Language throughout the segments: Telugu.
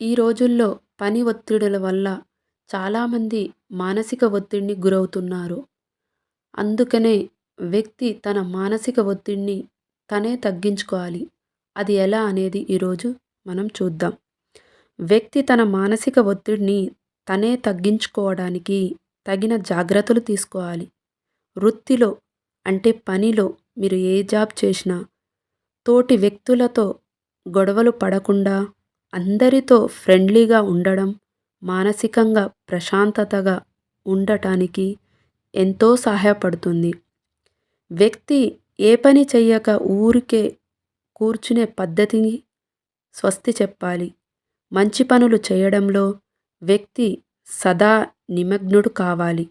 ఈ రోజుల్లో పని ఒత్తిడుల వల్ల చాలామంది మానసిక ఒత్తిడిని గురవుతున్నారు. అందుకనే వ్యక్తి తన మానసిక ఒత్తిడిని తనే తగ్గించుకోవాలి. అది ఎలా అనేది ఈరోజు మనం చూద్దాం. వ్యక్తి తన మానసిక ఒత్తిడిని తనే తగ్గించుకోవడానికి తగిన జాగ్రత్తలు తీసుకోవాలి. వృత్తిలో అంటే పనిలో మీరు ఏ జాబ్ చేసినా తోటి వ్యక్తులతో గొడవలు పడకుండా అందరితో ఫ్రెండ్లీగా ఉండడం మానసికంగా ప్రశాంతతగా ఉండటానికి ఎంతో సహాయపడుతుంది. వ్యక్తి ఏ పని చెయ్యక ఊరికే కూర్చునే పద్ధతిని స్వస్తి చెప్పాలి. మంచి పనులు చేయడంలో వ్యక్తి సదా నిమగ్నుడు కావాలి.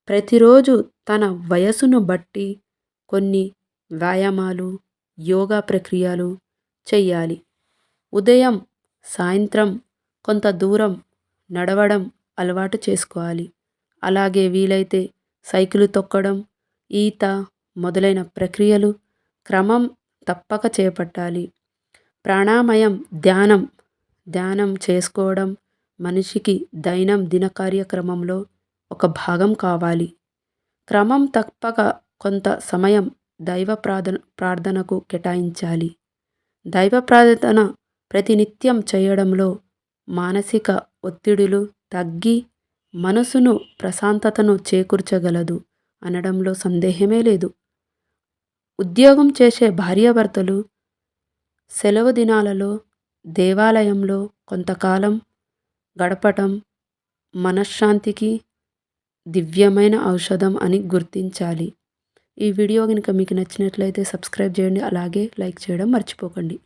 ప్రతిరోజు తన వయసును బట్టి కొన్ని వ్యాయామాలు, యోగా ప్రక్రియలు చెయ్యాలి. ఉదయం, సాయంత్రం కొంత దూరం నడవడం అలవాటు చేసుకోవాలి. అలాగే వీలైతే సైకిలు తొక్కడం, ఈత మొదలైన ప్రక్రియలు క్రమం తప్పక చేపట్టాలి. ప్రాణాయామం, ధ్యానం చేసుకోవడం మనిషికి దిన కార్యక్రమంలో ఒక భాగం కావాలి. క్రమం తప్పక కొంత సమయం దైవ ప్రార్థనకు కేటాయించాలి. దైవ ప్రార్థన ప్రతినిత్యం చేయడంలో మానసిక ఒత్తిడులు తగ్గి మనసును ప్రశాంతతను చేకూర్చగలదు అనడంలో సందేహమే లేదు. ఉద్యోగం చేసే భార్యాభర్తలు సెలవు దినాలలో దేవాలయంలో కొంతకాలం గడపటం మనశ్శాంతికి దివ్యమైన ఔషధం అని గుర్తించాలి. ఈ వీడియో కనుక మీకు నచ్చినట్లయితే సబ్స్క్రైబ్ చేయండి. అలాగే లైక్ చేయడం మర్చిపోకండి.